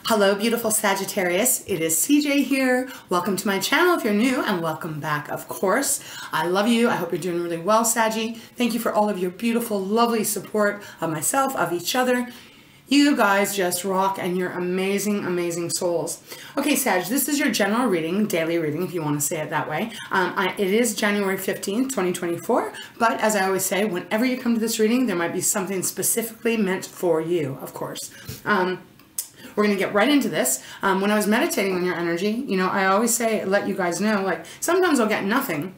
Hello, beautiful Sagittarius. It is CJ here. Welcome to my channel if you're new, and welcome back, of course. I love you. I hope you're doing really well, Saggy. Thank you for all of your beautiful, lovely support of myself, of each other. You guys just rock, and you're amazing, amazing souls. Okay, Sag, this is your general reading, daily reading, if you want to say it that way. It is January 15th, 2024, but as I always say, whenever you come to this reading, there might be something specifically meant for you, of course. We're going to get right into this. When I was meditating on your energy, you know, I always say, let you guys know, like, sometimes I'll get nothing.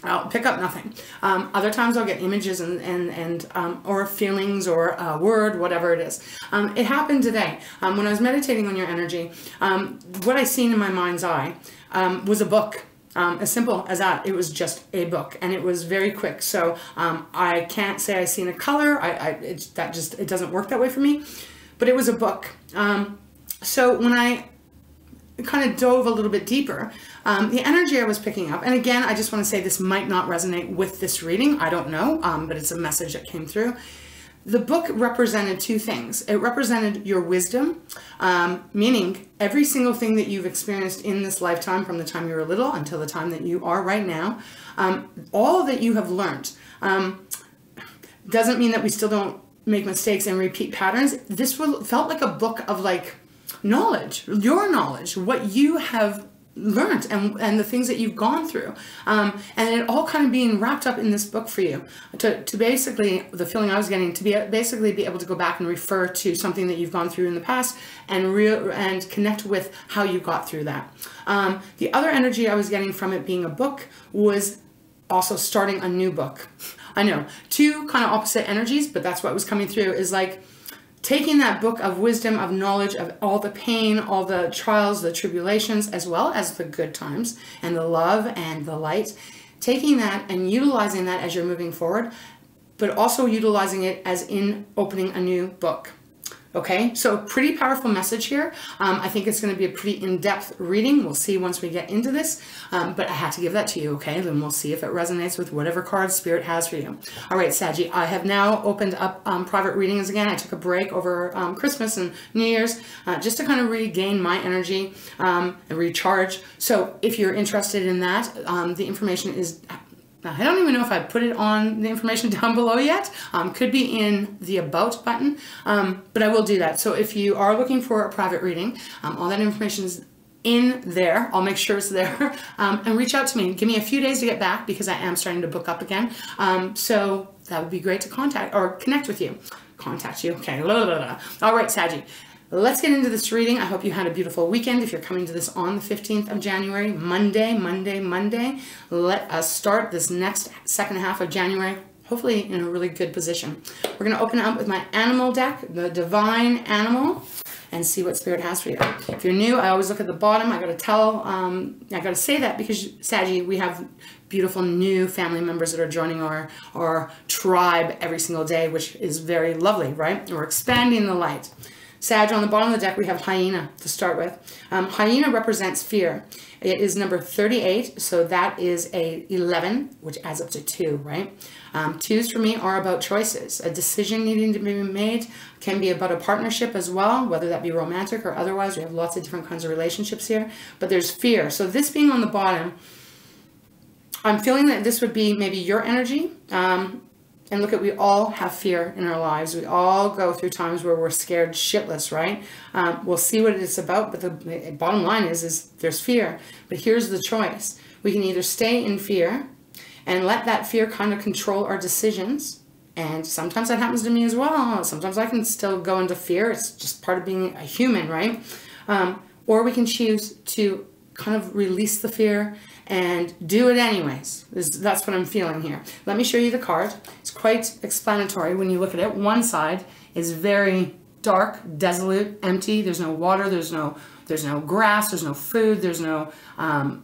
I'll pick up nothing. Other times I'll get images or feelings or a word, whatever it is. It happened today. When I was meditating on your energy, what I seen in my mind's eye was a book. As simple as that. It was just a book, and it was very quick. So I can't say I seen a color. It doesn't work that way for me. But it was a book. So when I kind of dove a little bit deeper, the energy I was picking up, and again, I just want to say this might not resonate with this reading. I don't know, but it's a message that came through. The book represented two things. It represented your wisdom, meaning every single thing that you've experienced in this lifetime from the time you were little until the time that you are right now, all that you have learned. Doesn't mean that we still don't make mistakes and repeat patterns. This felt like a book of like knowledge, your knowledge, what you have learned and the things that you've gone through. And it all kind of being wrapped up in this book for you to basically, the feeling I was getting, to basically be able to go back and refer to something that you've gone through in the past and connect with how you got through that. The other energy I was getting from it being a book was also starting a new book. I know, two kind of opposite energies, but that's what was coming through, is like taking that book of wisdom, of knowledge, of all the pain, all the trials, the tribulations, as well as the good times and the love and the light, taking that and utilizing that as you're moving forward, but also utilizing it as in opening a new book. Okay, so pretty powerful message here. I think it's going to be a pretty in-depth reading. We'll see once we get into this, but I had to give that to you, okay? Then we'll see if it resonates with whatever card Spirit has for you. All right, Saggy, I have now opened up private readings again. I took a break over Christmas and New Year's just to kind of regain my energy and recharge. So if you're interested in that, the information is... I don't even know if I put it on the information down below yet. Could be in the About button, but I will do that. So if you are looking for a private reading, all that information is in there. I'll make sure it's there. And reach out to me. Give me a few days to get back because I am starting to book up again. So that would be great to contact or connect with you. Contact you. Okay. All right, Saggy. Let's get into this reading. I hope you had a beautiful weekend. If you're coming to this on the 15th of January, Monday, let us start this next second half of January, hopefully in a really good position. We're going to open it up with my animal deck, the Divine Animal, and see what Spirit has for you. If you're new, I always look at the bottom. I got to say that because, Saggy, we have beautiful new family members that are joining our tribe every single day, which is very lovely, right? We're expanding the light. Sag, on the bottom of the deck, we have Hyena to start with. Hyena represents fear. It is number 38, so that is a 11, which adds up to 2, right? 2s for me are about choices. A decision needing to be made can be about a partnership as well, whether that be romantic or otherwise. We have lots of different kinds of relationships here, but there's fear. So this being on the bottom, I'm feeling that this would be maybe your energy. And look at, we all have fear in our lives. We all go through times where we're scared shitless, right? We'll see what it's about, but the bottom line is there's fear. But here's the choice. We can either stay in fear and let that fear kind of control our decisions. And sometimes that happens to me as well. Sometimes I can still go into fear. It's just part of being a human, right? Or we can choose to kind of release the fear and do it anyways. That's what I'm feeling here. Let me show you the card. It's quite explanatory when you look at it. One side is very dark, desolate, empty. There's no water, there's no grass, there's no food, there's no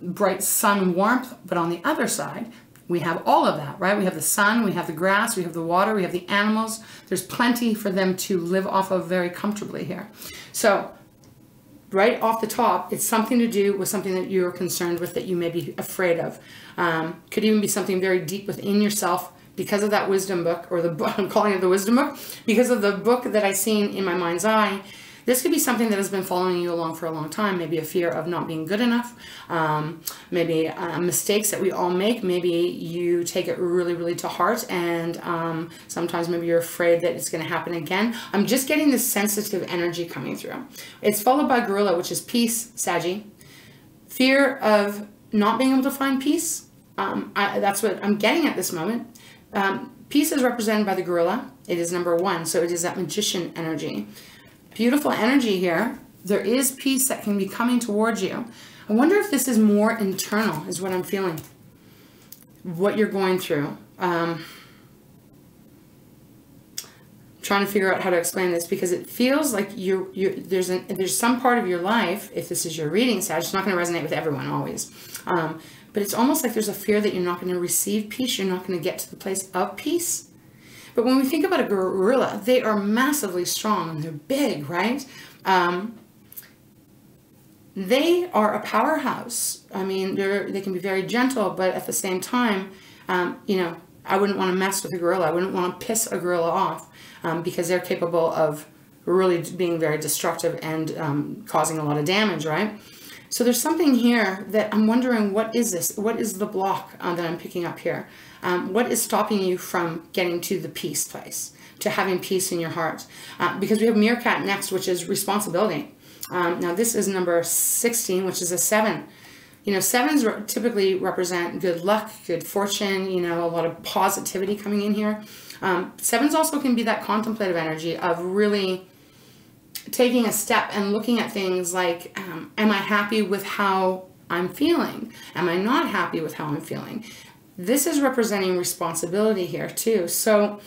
bright sun warmth. But on the other side, we have all of that, right? We have the sun, we have the grass, we have the water, we have the animals. There's plenty for them to live off of very comfortably here. So right off the top, it's something to do with something that you're concerned with, that you may be afraid of. Could even be something very deep within yourself because of that wisdom book, or the book, I'm calling it the wisdom book, because of the book that I seen in my mind's eye. This could be something that has been following you along for a long time. Maybe a fear of not being good enough. Maybe mistakes that we all make. Maybe you take it really, really to heart, and sometimes maybe you're afraid that it's going to happen again. I'm just getting this sensitive energy coming through. It's followed by gorilla, which is peace, Saggy. Fear of not being able to find peace. That's what I'm getting at this moment. Peace is represented by the gorilla. It is number 1, so it is that magician energy. Beautiful energy here. There is peace that can be coming towards you. I wonder if this is more internal, is what I'm feeling. What you're going through. Trying to figure out how to explain this, because it feels like there's some part of your life, if this is your reading, Sag, it's not going to resonate with everyone always. But it's almost like there's a fear that you're not going to receive peace. You're not going to get to the place of peace. But when we think about a gorilla, they are massively strong and they're big, right? They are a powerhouse. I mean, they can be very gentle, but at the same time, you know, I wouldn't want to mess with a gorilla. I wouldn't want to piss a gorilla off because they're capable of really being very destructive and causing a lot of damage, right? So there's something here that I'm wondering, what is this? What is the block that I'm picking up here? What is stopping you from getting to the peace place, to having peace in your heart? Because we have meerkat next, which is responsibility. Now this is number 16, which is a 7. You know, 7s typically represent good luck, good fortune, you know, a lot of positivity coming in here. 7s also can be that contemplative energy of really taking a step and looking at things like, am I happy with how I'm feeling? Am I not happy with how I'm feeling? This is representing responsibility here too. So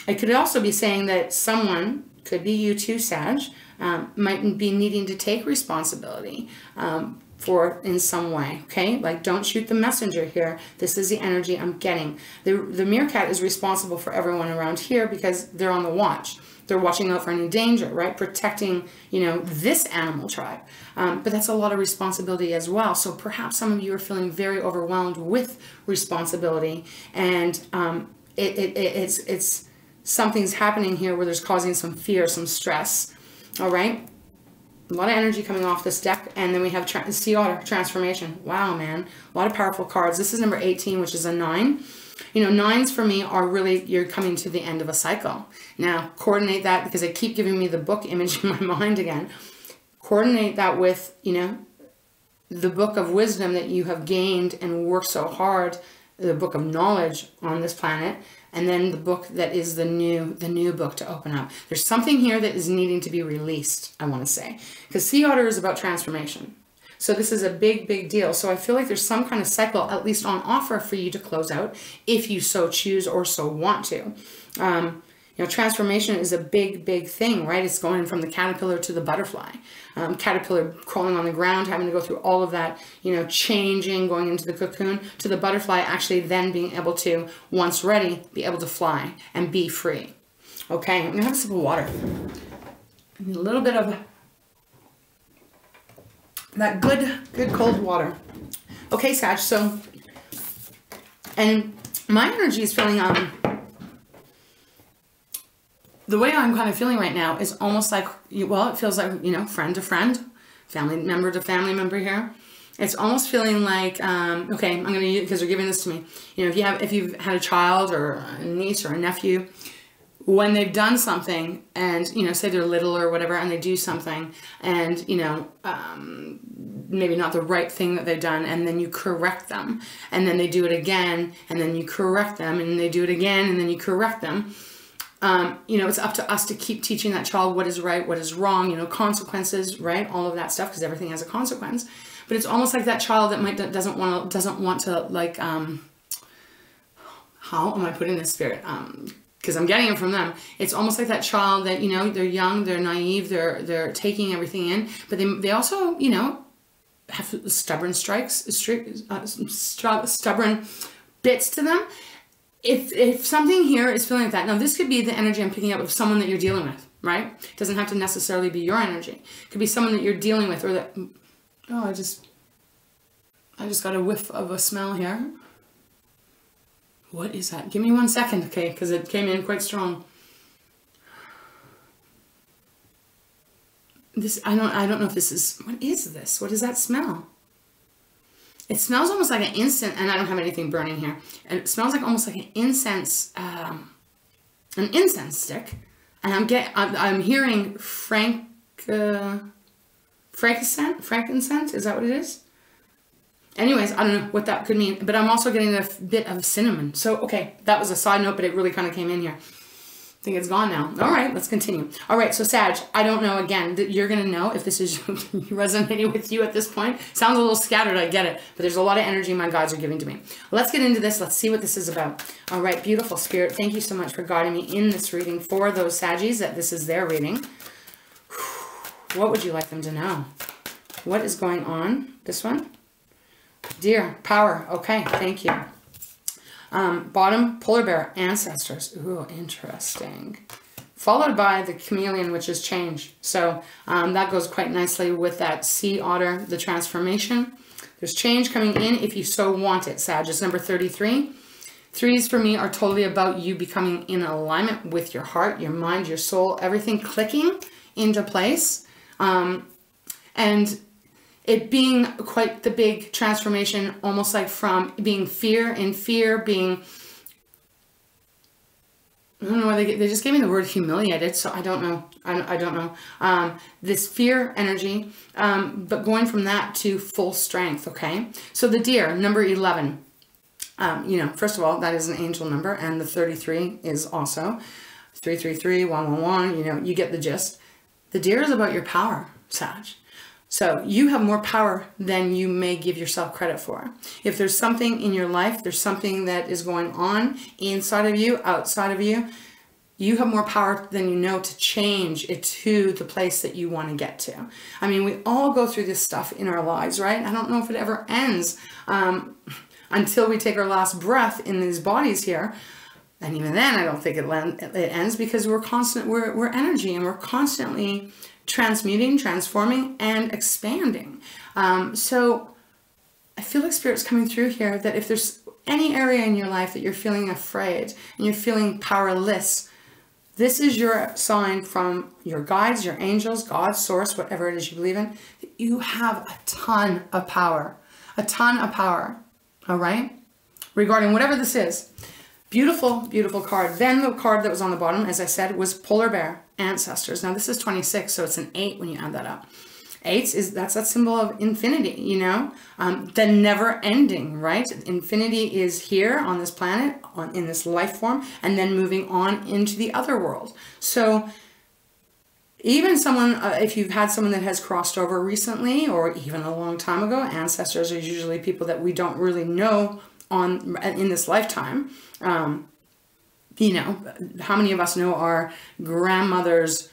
it could also be saying that someone, could be you too, Sag, might be needing to take responsibility for in some way, okay? Like, don't shoot the messenger here. This is the energy I'm getting. The meerkat is responsible for everyone around here because they're on the watch. They're watching out for any danger, right? Protecting, you know, this animal tribe. But that's a lot of responsibility as well. So perhaps some of you are feeling very overwhelmed with responsibility, and it's something's happening here where there's causing some fear, some stress. All right. A lot of energy coming off this deck. And then we have Sea Otter, transformation. Wow, man. A lot of powerful cards. This is number 18, which is a 9. You know, 9s for me are really, you're coming to the end of a cycle. Now, coordinate that, because they keep giving me the book image in my mind again. Coordinate that with, you know, the book of wisdom that you have gained and worked so hard, the book of knowledge on this planet, and then the book that is the new book to open up. There's something here that is needing to be released, I want to say, because Sea Otter is about transformation. So this is a big, big deal. So I feel like there's some kind of cycle, at least on offer, for you to close out if you so choose or so want to. You know, transformation is a big, big thing, right? It's going from the caterpillar to the butterfly. Caterpillar crawling on the ground, having to go through all of that, you know, changing, going into the cocoon, to the butterfly actually then being able to, once ready, be able to fly and be free. Okay, I'm going to have a sip of water. I need a little bit of that good cold water. Okay, Sag, so, and my energy is feeling, the way I'm kind of feeling right now is almost like, well, it feels like, you know, friend to friend, family member to family member here. It's almost feeling like, okay, I'm going to use, because they're giving this to me. You know, if you've had a child or a niece or a nephew, when they've done something and, you know, say they're little or whatever, and they do something and, you know, maybe not the right thing that they've done, and then you correct them, and then they do it again, and then you correct them, and they do it again, and then you correct them. You know, it's up to us to keep teaching that child what is right, what is wrong, you know, consequences, right? All of that stuff, because everything has a consequence. But it's almost like that child that doesn't want to like, how am I putting this, Spirit? Because I'm getting it from them. It's almost like that child that, you know, they're young, they're naive, they're taking everything in, but they also, you know, have stubborn stubborn bits to them. If something here is feeling like that, now this could be the energy I'm picking up of someone that you're dealing with, right? It doesn't have to necessarily be your energy. It could be someone that you're dealing with, or that, oh, I just got a whiff of a smell here. What is that? Give me 1 second, okay, because it came in quite strong. this, I don't know if this is, what is this? What does that smell? It smells almost like an incense, and I don't have anything burning here. And it smells like almost like an incense stick. And I'm hearing frankincense. Is that what it is? Anyways, I don't know what that could mean, but I'm also getting a bit of cinnamon. So, okay, that was a side note, but it really kind of came in here. I think it's gone now. All right, let's continue. All right, so Sag, I don't know, again, you're going to know if this is resonating with you at this point. Sounds a little scattered, I get it, but there's a lot of energy my guides are giving to me. Let's get into this. Let's see what this is about. All right, beautiful Spirit, thank you so much for guiding me in this reading for those Saggies that this is their reading. What would you like them to know? What is going on? This one? Dear, power. Okay, thank you. Bottom, polar bear, ancestors. Ooh, interesting. Followed by the chameleon, which is change. So that goes quite nicely with that sea otter, the transformation. There's change coming in if you so want it, Sag. It's number 33. Threes for me are totally about you becoming in alignment with your heart, your mind, your soul, everything clicking into place. And it being quite the big transformation, almost like from being being, I don't know why they just gave me the word humiliated, so I don't know. I don't know. This fear energy, but going from that to full strength, okay? So the deer, number 11. You know, first of all, that is an angel number, and the 33 is also 333, 111, you know, you get the gist. The deer is about your power, Sag. So you have more power than you may give yourself credit for. If there's something in your life, there's something that is going on inside of you, outside of you, you have more power than you know to change it to the place that you want to get to. I mean, we all go through this stuff in our lives, right? I don't know if it ever ends until we take our last breath in these bodies here. And even then, I don't think it ends, because we're energy, and we're constantly transmuting, transforming, and expanding. So I feel like Spirit's coming through here that if there's any area in your life that you're feeling afraid and you're feeling powerless, this is your sign from your guides, your angels, God, source, whatever it is you believe in, that you have a ton of power. A ton of power. All right? Regarding whatever this is. Beautiful, beautiful card. Then the card that was on the bottom, as I said, was polar bear, ancestors. Now this is 26, so it's an 8 when you add that up. 8 that's that symbol of infinity, you know, the never ending, right? Infinity is here on this planet, in this life form, and then moving on into the other world. So even someone, if you've had someone that has crossed over recently, or even a long time ago, ancestors are usually people that we don't really know in this lifetime. You know, how many of us know our grandmother's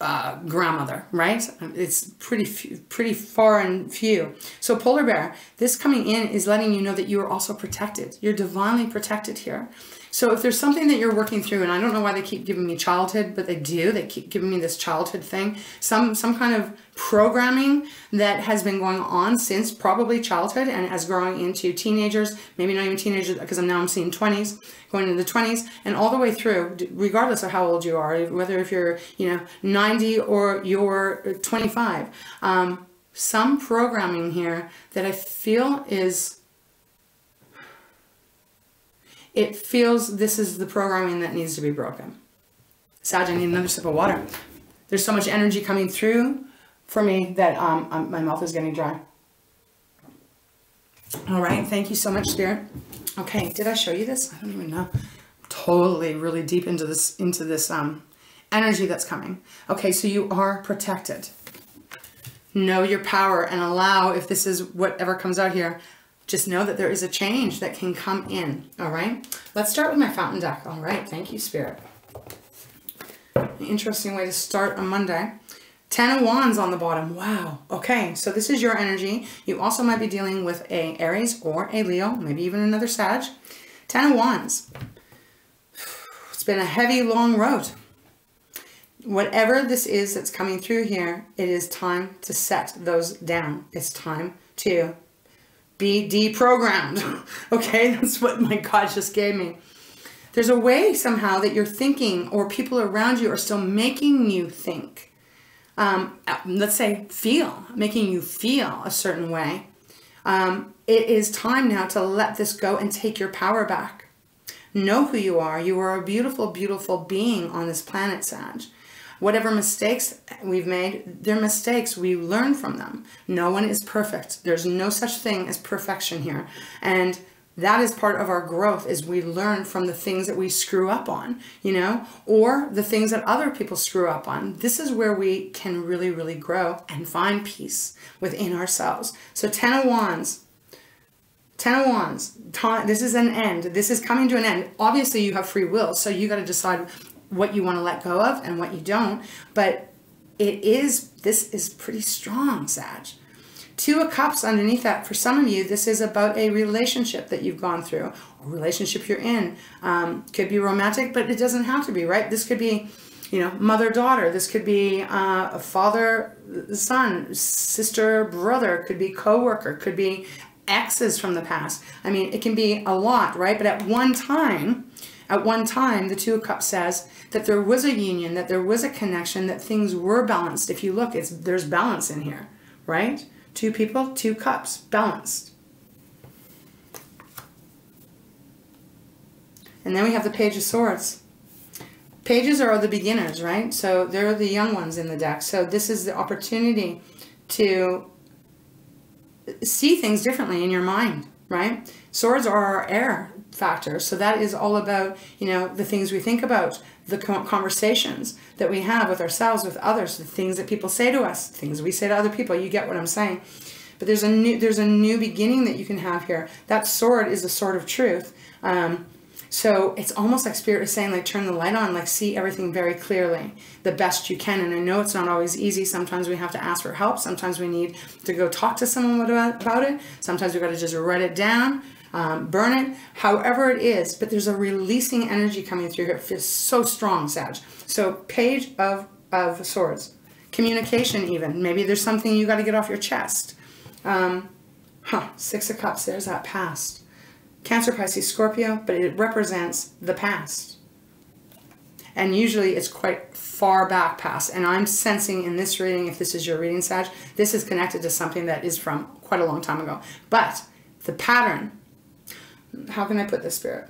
grandmother, right? It's pretty far and few. So polar bear, this coming in is letting you know that you are also protected. You're divinely protected here. So if there's something that you're working through, and I don't know why they keep giving me childhood, but they do. They keep giving me this childhood thing. Some kind of programming that has been going on since probably childhood and as growing into teenagers, maybe not even teenagers, because I'm seeing 20s, going into the 20s, and all the way through, regardless of how old you are, whether if you're, you know, 90 or you're 25. Some programming here that I feel is... It feels this is the programming that needs to be broken. Sag, I need another sip of water. There's so much energy coming through for me that my mouth is getting dry. All right, thank you so much, Spirit. Okay, did I show you this? I don't even know. I'm totally, really deep into this energy that's coming. Okay, so you are protected. Know your power and allow, if this is whatever comes out here, just know that there is a change that can come in, all right? Let's start with my fountain deck. All right, thank you, Spirit. An interesting way to start on Monday. 10 of Wands on the bottom. Wow. Okay, so this is your energy. You also might be dealing with a Aries or a Leo, maybe even another Sag. 10 of Wands. It's been a heavy, long road. Whatever this is that's coming through here, it is time to set those down. It's time to be deprogrammed. Okay, that's what my God just gave me. There's a way somehow that you're thinking, or people around you are still making you think let's say making you feel a certain way. It is time now to let this go and take your power back. Know who you are. You are a beautiful, beautiful being on this planet, Sag. Whatever mistakes we've made, they're mistakes. We learn from them. No one is perfect. There's no such thing as perfection here. And that is part of our growth, is we learn from the things that we screw up on, you know, or the things that other people screw up on. This is where we can really, really grow and find peace within ourselves. So 10 of Wands. 10 of Wands. This is an end. This is coming to an end. Obviously, you have free will, so you got to decide what you want to let go of and what you don't. But this is pretty strong, Sag. 2 of Cups underneath that. For some of you, this is about a relationship that you've gone through, a relationship you're in. Could be romantic, but it doesn't have to be, right? This could be, you know, mother-daughter. This could be a father-son, sister-brother. Could be co-worker. Could be exes from the past. I mean, it can be a lot, right? But at one time, the 2 of Cups says that there was a union, that there was a connection, that things were balanced. If you look, there's balance in here, right? 2 people, 2 cups, balanced. And then we have the Page of Swords. Pages are the beginners, right? So they're the young ones in the deck. So this is the opportunity to see things differently in your mind, right? Swords are our air factor. So that is all about, you know, the things we think about, the conversations that we have with ourselves, with others, the things that people say to us, things we say to other people. You get what I'm saying. But there's a new beginning that you can have here. That sword is the sword of truth. So it's almost like Spirit is saying, like, turn the light on, like, see everything very clearly, the best you can. And I know it's not always easy. Sometimes we have to ask for help. Sometimes we need to go talk to someone about it. Sometimes we've got to just write it down. Burn it, however it is, but there's a releasing energy coming through here. It feels so strong, Sag. So Page of Swords. Communication even. Maybe there's something you got to get off your chest. 6 of Cups, there's that past. Cancer, Pisces, Scorpio, but it represents the past. And usually it's quite far back past. And I'm sensing in this reading, if this is your reading, Sag, this is connected to something that is from quite a long time ago. But the pattern, how can I put this, Spirit?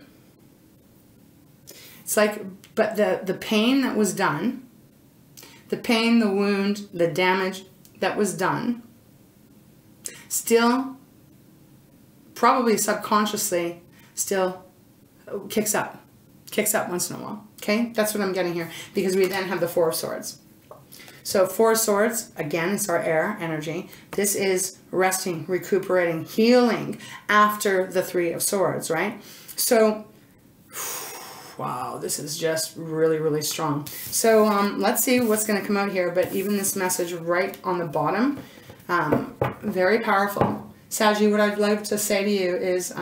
It's like, but the pain that was done, the pain, the wound, the damage that was done, still, probably subconsciously, still kicks up once in a while. Okay, that's what I'm getting here, because we then have the 4 of Swords. So 4 of Swords, again, it's our air energy. This is resting, recuperating, healing after the 3 of Swords, right? So, wow, this is just really, really strong. So let's see what's going to come out here. But even this message right on the bottom, very powerful. Saggy, what I'd like to say to you is,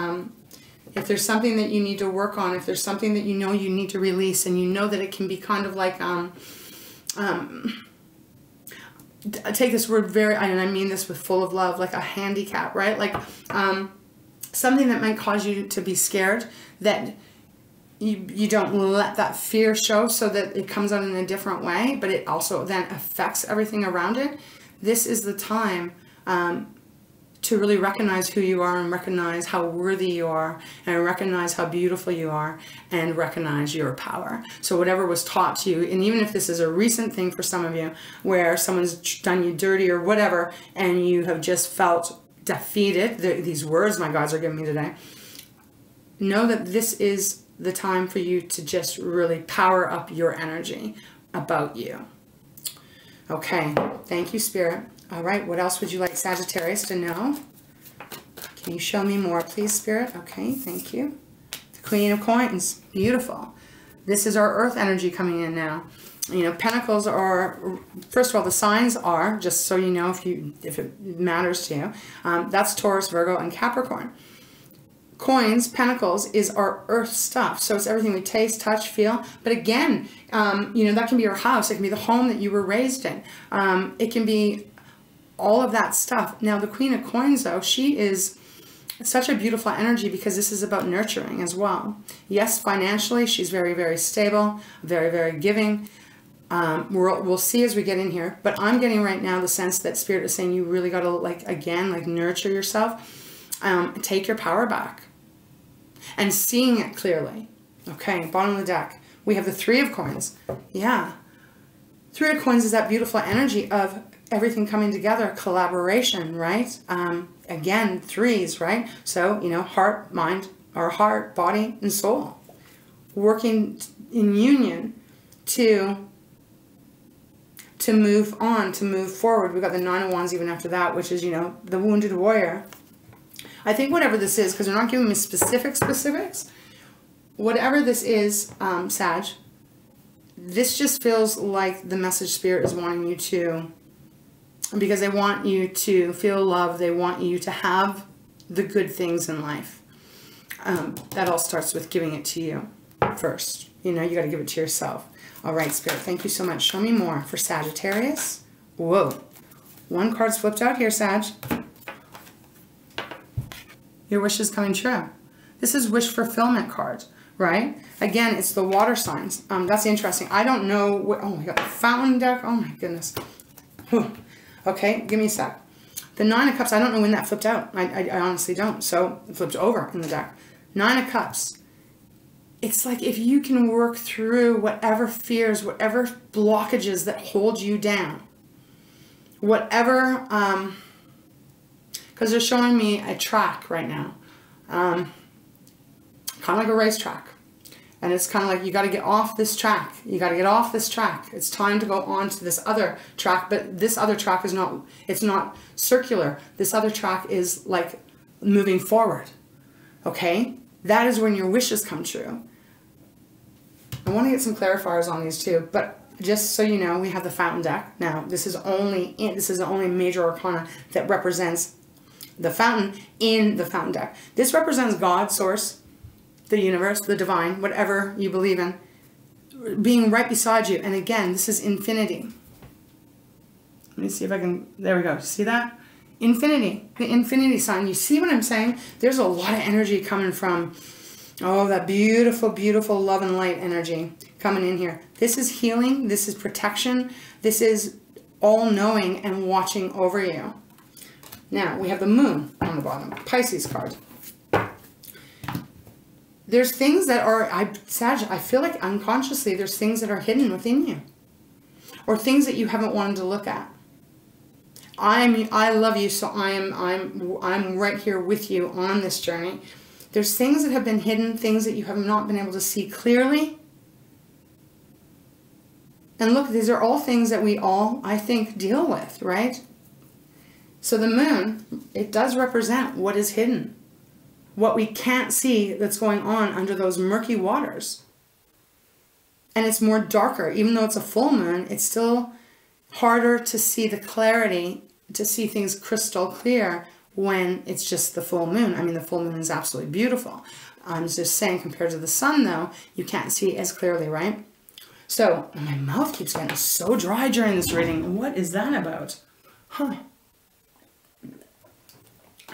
if there's something that you need to work on, if there's something that you know you need to release, and you know that it can be kind of like, take this word very, and I mean this with full of love, like a handicap, right? Like something that might cause you to be scared, that you don't let that fear show, so that it comes out in a different way, but it also then affects everything around it. This is the time to really recognize who you are, and recognize how worthy you are, and recognize how beautiful you are, and recognize your power. So whatever was taught to you, and even if this is a recent thing for some of you, where someone's done you dirty or whatever, and you have just felt defeated, these words my guides are giving me today, know that this is the time for you to just really power up your energy about you. Okay, thank you, Spirit. All right, what else would you like Sagittarius to know? Can you show me more, please, Spirit? Okay, thank you. The Queen of Coins, beautiful. This is our earth energy coming in now. You know, Pentacles are, first of all, the signs are, just so you know if it matters to you, that's Taurus, Virgo, and Capricorn. Coins, Pentacles, is our earth stuff. So it's everything we taste, touch, feel. But again, you know, that can be your house. It can be the home that you were raised in. It can be all of that stuff. Now, the Queen of Coins, though, she is such a beautiful energy, because this is about nurturing as well. Yes, financially, she's very, very stable, very, very giving. We'll see as we get in here. But I'm getting right now the sense that Spirit is saying you really got to, like, again, like, nurture yourself. Take your power back. And seeing it clearly. Okay, bottom of the deck. We have the Three of Coins. Yeah. Three of Coins is that beautiful energy of everything coming together, collaboration, right? Again, threes, right? So, you know, heart, mind, or heart, body, and soul. Working in union to move on, to move forward. We've got the Nine of Wands even after that, which is, you know, the wounded warrior. I think whatever this is, because they're not giving me specifics, whatever this is, Sag, this just feels like the message Spirit is wanting you to, because they want you to feel love. They want you to have the good things in life. That all starts with giving it to you first. You know, you got to give it to yourself. All right, Spirit, thank you so much. Show me more for Sagittarius. Whoa. One card's flipped out here, Sag. Your wish is coming true. This is wish fulfillment card, right? Again, it's the water signs. That's interesting. I don't know what, oh my God, the fountain deck. Oh my goodness. Whew. Okay, give me a sec. The Nine of Cups, I don't know when that flipped out. I honestly don't. So it flipped over in the deck. Nine of Cups. It's like if you can work through whatever fears, whatever blockages that hold you down, whatever, because they're showing me a track right now, kind of like a racetrack. And it's kind of like, you got to get off this track. You got to get off this track. It's time to go on to this other track. But this other track is not, it's not circular. This other track is like moving forward. Okay? That is when your wishes come true. I want to get some clarifiers on these too. But just so you know, we have the fountain deck. Now, this is only the only major arcana that represents the fountain in the fountain deck. This represents God, source, the universe, the divine, whatever you believe in, being right beside you. And again, this is infinity. Let me see if I can, there we go. See that? Infinity, the infinity sign. You see what I'm saying? There's a lot of energy coming from, oh, that beautiful, beautiful love and light energy coming in here. This is healing. This is protection. This is all knowing and watching over you. Now, we have the moon on the bottom, Pisces card. There's things that are, Sag, I feel like unconsciously there's things that are hidden within you. Or things that you haven't wanted to look at. I love you, so I'm right here with you on this journey. There's things that have been hidden, things that you have not been able to see clearly. And look, these are all things that we all, I think, deal with, right? So the moon, it does represent what is hidden. What we can't see that's going on under those murky waters. And it's more darker. Even though it's a full moon, it's still harder to see the clarity, to see things crystal clear when it's just the full moon. I mean, the full moon is absolutely beautiful. I'm just saying, compared to the sun, though, you can't see as clearly, right? So, my mouth keeps getting so dry during this reading. What is that about? Huh.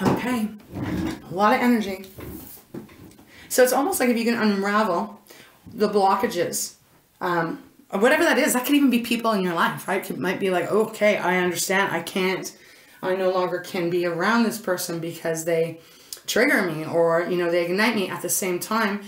Okay, a lot of energy. So it's almost like if you can unravel the blockages, whatever that is, that could even be people in your life, right? It might be like, okay, I understand, I no longer can be around this person because they trigger me or, you know, they ignite me. At the same time,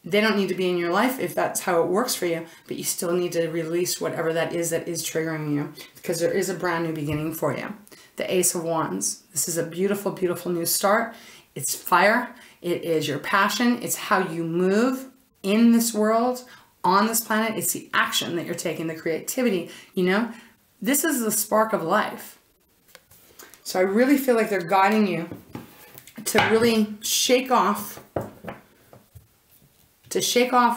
they don't need to be in your life if that's how it works for you, but you still need to release whatever that is triggering you, because there is a brand new beginning for you. The Ace of Wands. This is a beautiful, beautiful new start. It's fire. It is your passion. It's how you move in this world, on this planet. It's the action that you're taking, the creativity, you know. This is the spark of life. So I really feel like they're guiding you to really shake off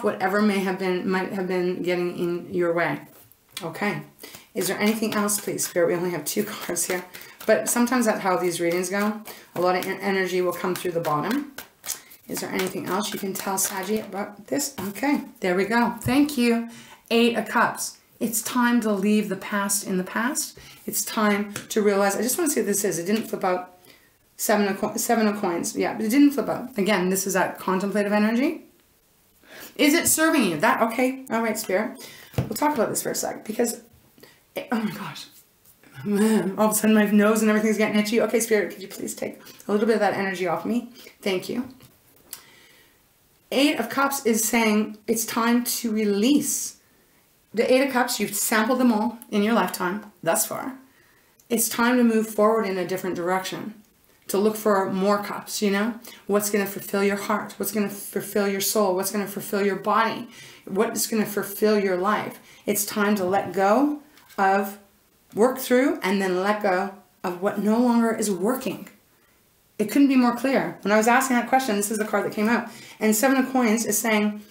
whatever might have been getting in your way. Okay. Is there anything else, please, Spirit? We only have 2 cards here. But sometimes that's how these readings go. A lot of energy will come through the bottom. Is there anything else you can tell Saggy about this? Okay, there we go. Thank you. 8 of Cups. It's time to leave the past in the past. It's time to realize, I just want to see what this is. It didn't flip out. 7 of Coins. Yeah, but it didn't flip out. Again, this is that contemplative energy. Is it serving you? That, okay. All right, Spirit. We'll talk about this for a sec, because, oh my gosh, all of a sudden my nose and everything's getting itchy. Okay, Spirit, could you please take a little bit of that energy off me? Thank you. 8 of Cups is saying it's time to release. The 8 of Cups, you've sampled them all in your lifetime thus far. It's time to move forward in a different direction. To look for more cups, you know? What's going to fulfill your heart? What's going to fulfill your soul? What's going to fulfill your body? What is going to fulfill your life? It's time to let go of, work through, and then let go of what no longer is working. It couldn't be more clear. When I was asking that question, this is the card that came out. And 7 of Coins is saying,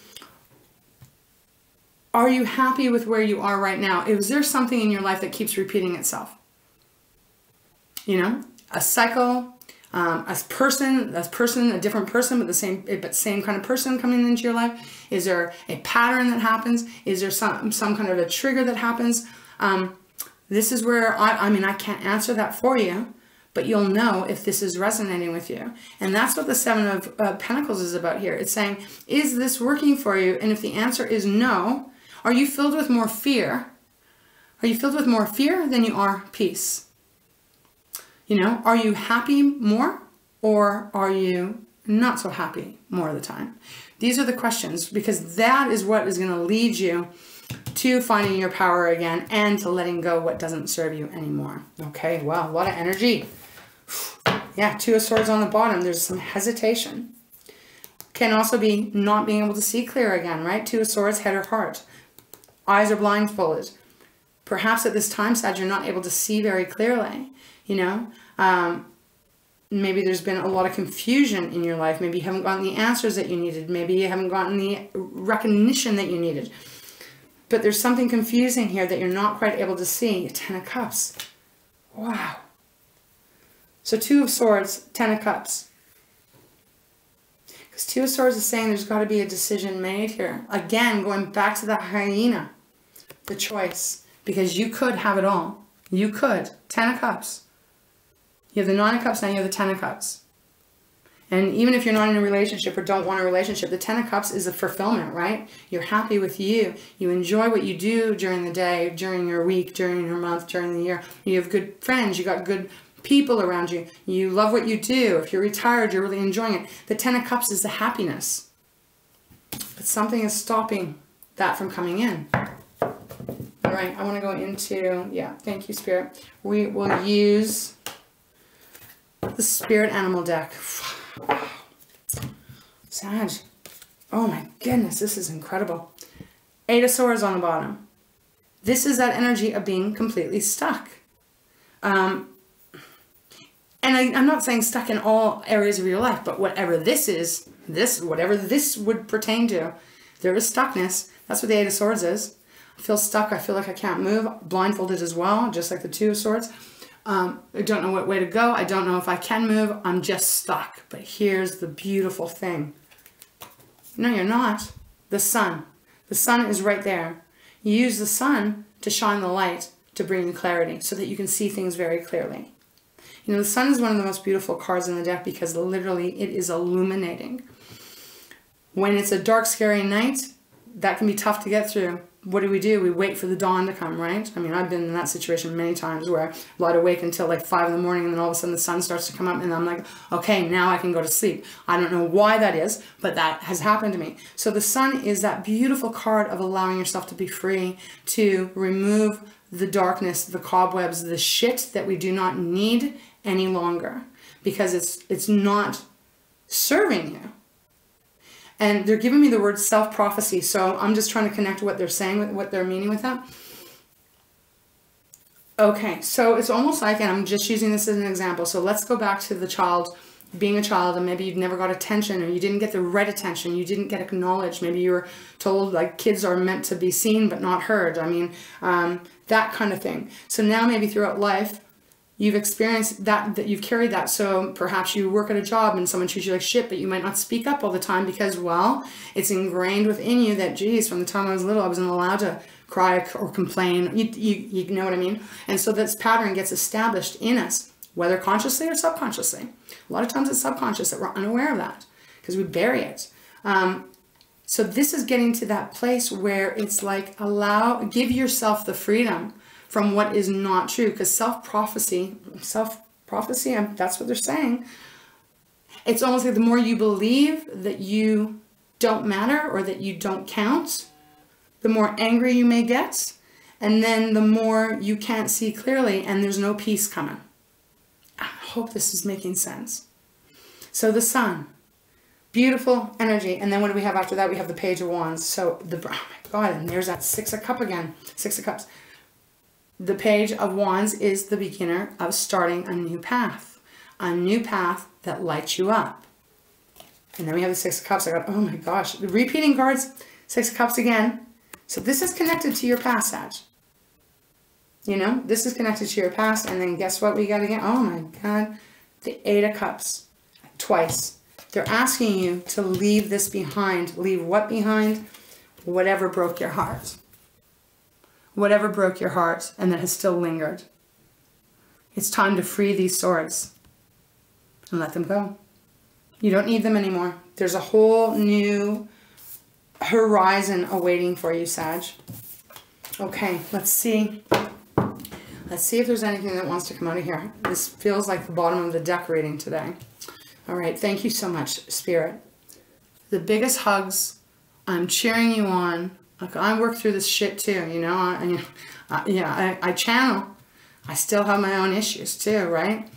are you happy with where you are right now? Is there something in your life that keeps repeating itself? You know, a cycle, a different person, but same kind of person coming into your life. Is there a pattern that happens? Is there some kind of a trigger that happens? This is where I can't answer that for you, but you'll know if this is resonating with you. And that's what the 7 of Pentacles is about here. It's saying, is this working for you? And if the answer is no, are you filled with more fear? Are you filled with more fear than you are peace? You know, are you happy more, or are you not so happy more of the time? These are the questions, because that is what is going to lead you to finding your power again and to letting go what doesn't serve you anymore. Okay, wow, a lot of energy. Yeah, 2 of Swords on the bottom. There's some hesitation. Can also be not being able to see clear again, right? 2 of Swords, head or heart. Eyes are blindfolded. Perhaps at this time, Sag, you're not able to see very clearly. You know, maybe there's been a lot of confusion in your life. Maybe you haven't gotten the answers that you needed. Maybe you haven't gotten the recognition that you needed. But there's something confusing here that you're not quite able to see. 10 of Cups. Wow. So 2 of Swords, 10 of Cups. Because 2 of Swords is saying there's got to be a decision made here. Again, going back to that hyena. The choice. Because you could have it all. You could. 10 of Cups. You have the 9 of Cups, now you have the 10 of Cups. And even if you're not in a relationship or don't want a relationship, the 10 of Cups is a fulfillment, right? You're happy with you. You enjoy what you do during the day, during your week, during your month, during the year. You have good friends. You got good people around you. You love what you do. If you're retired, you're really enjoying it. The 10 of Cups is the happiness. But something is stopping that from coming in. All right, I want to go into, yeah, thank you, Spirit. We will use the Spirit Animal deck. Sag. Oh my goodness, this is incredible. 8 of Swords on the bottom. This is that energy of being completely stuck. And I'm not saying stuck in all areas of your life, but whatever this is, whatever this would pertain to, there is stuckness. That's what the 8 of Swords is. I feel stuck. I feel like I can't move. Blindfolded as well, just like the 2 of Swords. I don't know what way to go. I don't know if I can move. I'm just stuck. But here's the beautiful thing. No, you're not. The sun. The sun is right there. You use the sun to shine the light to bring you clarity so that you can see things very clearly. You know, the sun is one of the most beautiful cards in the deck because literally it is illuminating. When it's a dark, scary night, that can be tough to get through. What do? We wait for the dawn to come, right? I mean, I've been in that situation many times where I lie awake until like 5 in the morning and then all of a sudden the sun starts to come up and I'm like, okay, now I can go to sleep. I don't know why that is, but that has happened to me. So the sun is that beautiful card of allowing yourself to be free, to remove the darkness, the cobwebs, the shit that we do not need any longer because it's not serving you. And they're giving me the word self-prophecy, so I'm just trying to connect what they're saying, with what they're meaning with that. Okay, so it's almost like, and I'm just using this as an example, so let's go back to the child, being a child, and maybe you never got attention, or you didn't get the right attention, you didn't get acknowledged, maybe you were told, like, kids are meant to be seen but not heard, I mean, that kind of thing. So now maybe throughout life, you've experienced that you've carried that. So perhaps you work at a job and someone treats you like shit, but you might not speak up all the time because, well, it's ingrained within you that, geez, from the time I was little, I wasn't allowed to cry or complain. You know what I mean? And so this pattern gets established in us, whether consciously or subconsciously. A lot of times it's subconscious that we're unaware of that because we bury it. So this is getting to that place where it's like give yourself the freedom from what is not true. Because self-prophecy, that's what they're saying. It's almost like the more you believe that you don't matter or that you don't count, the more angry you may get. And then the more you can't see clearly and there's no peace coming. I hope this is making sense. So the Sun, beautiful energy. And then what do we have after that? We have the Page of Wands. So oh my God, and there's that Six of Cups again. Six of Cups. The Page of Wands is the beginner of starting a new path. A new path that lights you up. And then we have the Six of Cups. I got, oh my gosh, the repeating cards, Six of Cups again. So this is connected to your past, Sag. You know, this is connected to your past. And then guess what we got again? Oh my God, the Eight of Cups, twice. They're asking you to leave this behind. Leave what behind? Whatever broke your heart. Whatever broke your heart and that has still lingered. It's time to free these swords and let them go. You don't need them anymore. There's a whole new horizon awaiting for you, Sag. Okay, let's see. Let's see if there's anything that wants to come out of here. This feels like the bottom of the deck reading today. All right, thank you so much, Spirit. The biggest hugs. I'm cheering you on. Like, I work through this shit too, you know. I channel. I still have my own issues too, right?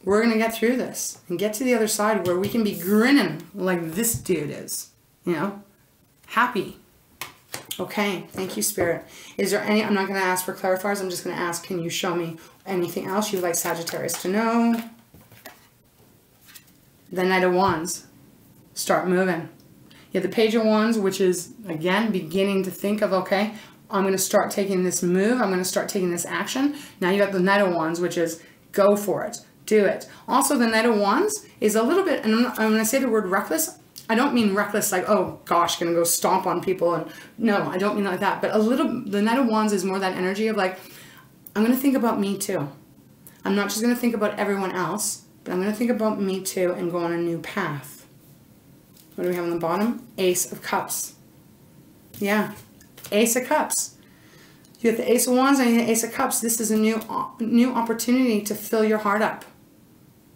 We're going to get through this and get to the other side where we can be grinning like this dude is, you know, happy. Okay, thank you, Spirit. Is there any, I'm not going to ask for clarifiers. I'm just going to ask, can you show me anything else you'd like Sagittarius to know? The Knight of Wands. Start moving. You have the Page of Wands, which is, again, beginning to think of, okay, I'm going to start taking this move. I'm going to start taking this action. Now you got the Knight of Wands, which is go for it. Do it. Also, the Knight of Wands is a little bit, and I'm going to say the word reckless. I don't mean reckless like, oh gosh, going to go stomp on people. And no, I don't mean like that. But the Knight of Wands is more that energy of like, I'm going to think about me too. I'm not just going to think about everyone else, but I'm going to think about me too and go on a new path. What do we have on the bottom? Ace of Cups. Yeah, Ace of Cups. You have the Ace of Wands and the Ace of Cups. This is a new opportunity to fill your heart up.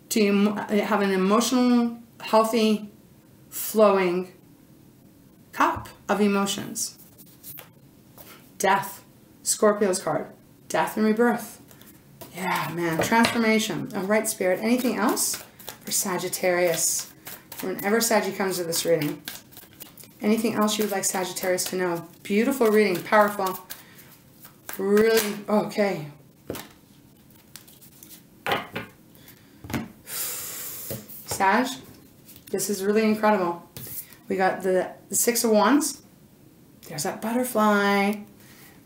To have an emotional, healthy, flowing cup of emotions. Death. Scorpio's card. Death and rebirth. Yeah, man. Transformation. All right, Spirit. Anything else for Sagittarius? Whenever Saggy comes to this reading. Anything else you would like Sagittarius to know? Beautiful reading. Powerful. Really. Okay. Sag, this is really incredible. We got the Six of Wands. There's that butterfly.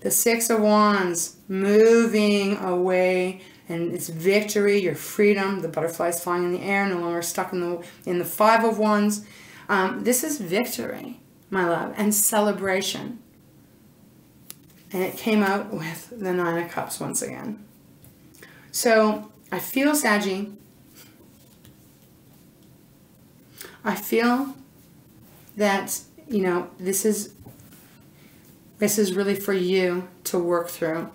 The Six of Wands moving away, and it's victory, your freedom. The butterfly's flying in the air, no longer stuck in the Five of Wands. This is victory, my love, and celebration. And it came out with the Nine of Cups once again. So I feel, Saggy, I feel that, you know, this is really for you to work through.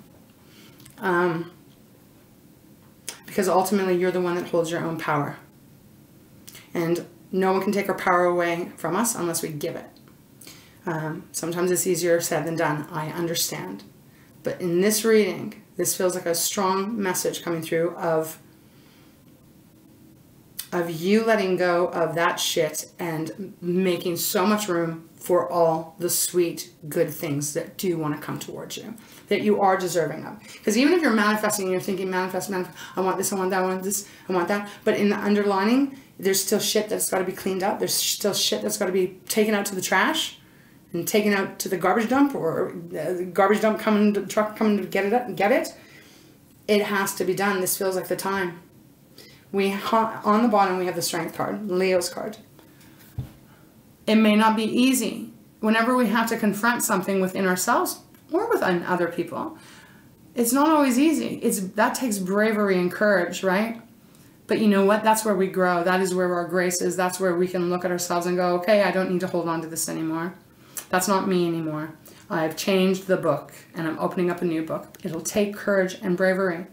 Because ultimately you're the one that holds your own power. And no one can take our power away from us unless we give it. Sometimes it's easier said than done. I understand. But in this reading, this feels like a strong message coming through of you letting go of that shit and making so much room for all the sweet, good things that do want to come towards you, that you are deserving of. Because even if you're manifesting and you're thinking, manifest, I want this, I want that, I want this, I want that. But in the underlining, there's still shit that's got to be cleaned up. There's still shit that's got to be taken out to the trash and taken out to the garbage dump, or the garbage dump coming, the truck coming to get it. It has to be done. This feels like the time. On the bottom, we have the Strength card, Leo's card. It may not be easy. Whenever we have to confront something within ourselves or with other people, it's not always easy. That takes bravery and courage, right? But you know what? That's where we grow. That is where our grace is. That's where we can look at ourselves and go, okay, I don't need to hold on to this anymore. That's not me anymore. I've changed the book and I'm opening up a new book. It'll take courage and bravery.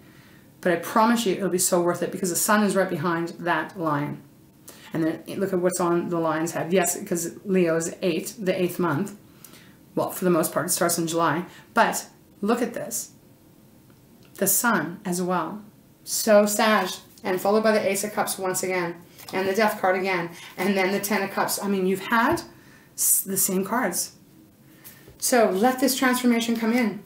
But I promise you it'll be so worth it because the sun is right behind that lion. And then look at what's on the lion's head. Yes, because Leo is the 8th month. Well, for the most part, it starts in July. But look at this. The sun as well. So Sag. And followed by the Ace of Cups once again. And the Death card again. And then the 10 of Cups. I mean, you've had the same cards. So let this transformation come in.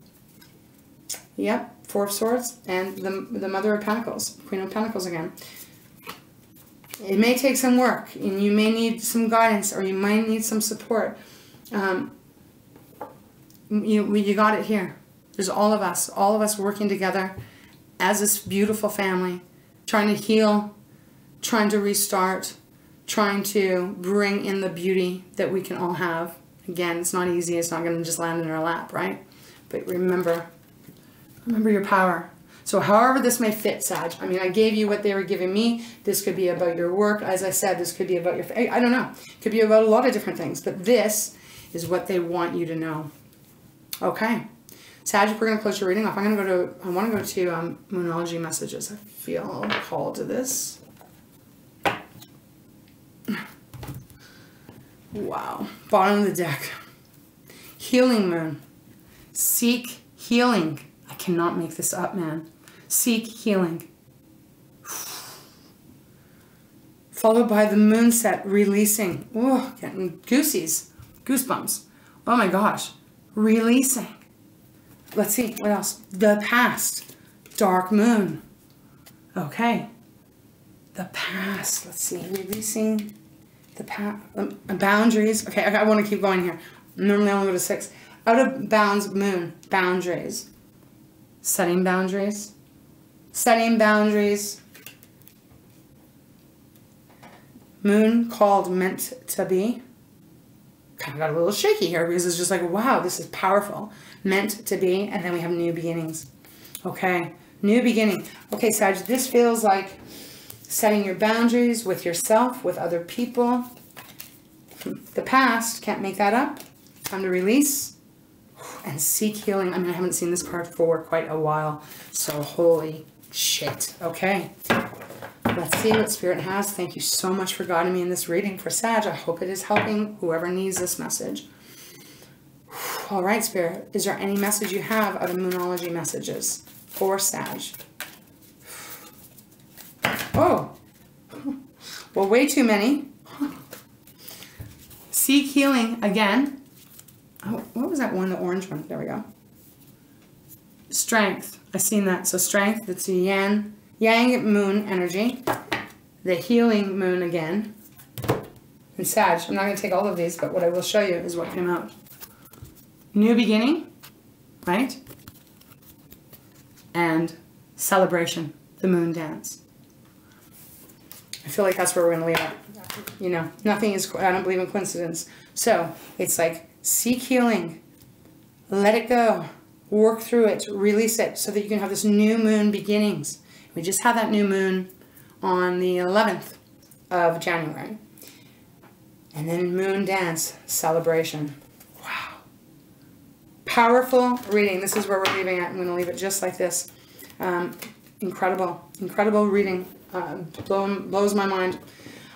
Yep. 4 of Swords. And the Mother of Pentacles. Queen of Pentacles again. It may take some work. And you may need some guidance. Or you might need some support. You got it here. There's all of us working together as this beautiful family. Trying to heal, trying to restart, trying to bring in the beauty that we can all have. Again, it's not easy. It's not going to just land in our lap, right? But remember your power. So however this may fit, Sag. I mean, I gave you what they were giving me. This could be about your work. As I said, this could be about your... I don't know. It could be about a lot of different things. But this is what they want you to know. Okay. Sag, we're going to close your reading off. I want to go to Moonology messages. I feel called to this. Wow. Bottom of the deck. Healing moon. Seek healing. I cannot make this up, man. Seek healing. Followed by the moon set releasing. Oh, getting goosebumps. Oh my gosh. Releasing. Let's see, what else? The past. Dark moon. Okay. The past. Let's see. Releasing the past. Boundaries. Okay, I want to keep going here. Normally I only go to 6. Out of bounds moon. Boundaries. Setting boundaries. Setting boundaries. Moon called meant to be. Kind of got a little shaky here because it's just like, wow, this is powerful. Meant to be. And then we have new beginnings. Okay. New beginning. Okay, Sag, this feels like setting your boundaries with yourself, with other people. The past, can't make that up. Time to release and seek healing. I mean, I haven't seen this card for quite a while. So holy shit. Okay. Let's see what Spirit has. Thank you so much for guiding me in this reading for Sag. I hope it is helping whoever needs this message. All right, Spirit. Is there any message you have out of Moonology messages for Sag? Oh. Well, way too many. Seek healing again. Oh, what was that one? The orange one. There we go. Strength. I've seen that. So strength. That's the Yang moon energy. The healing moon again. And Sag. I'm not going to take all of these, but what I will show you is what came out. New beginning. Right? And celebration. The moon dance. I feel like that's where we're going to leave it. You know, nothing is, I don't believe in coincidence. So, it's like, seek healing. Let it go. Work through it. Release it so that you can have this new moon beginnings. We just had that new moon on the 11th of January. And then moon dance celebration. Wow. Powerful reading. This is where we're leaving it. I'm going to leave it just like this. Incredible. Incredible reading. Blows my mind.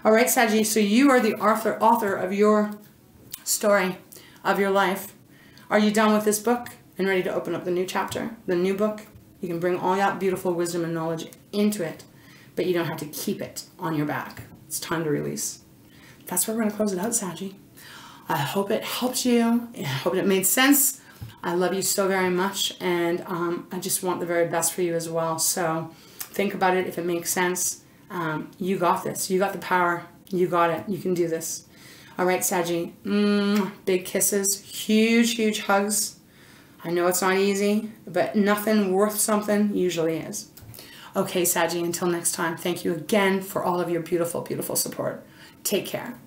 All right, Saggy. So you are the author of your story, of your life. Are you done with this book and ready to open up the new chapter, the new book? You can bring all that beautiful wisdom and knowledge into it, but you don't have to keep it on your back. It's time to release. That's where we're going to close it out, Saggy. I hope it helped you. I hope it made sense. I love you so very much, and I just want the very best for you as well. So think about it. If it makes sense, you got this. You got the power. You got it. You can do this. All right, Saggy. Big kisses. Huge, huge hugs. I know it's not easy, but nothing worth something usually is. Okay, Saggy, until next time, thank you again for all of your beautiful, beautiful support. Take care.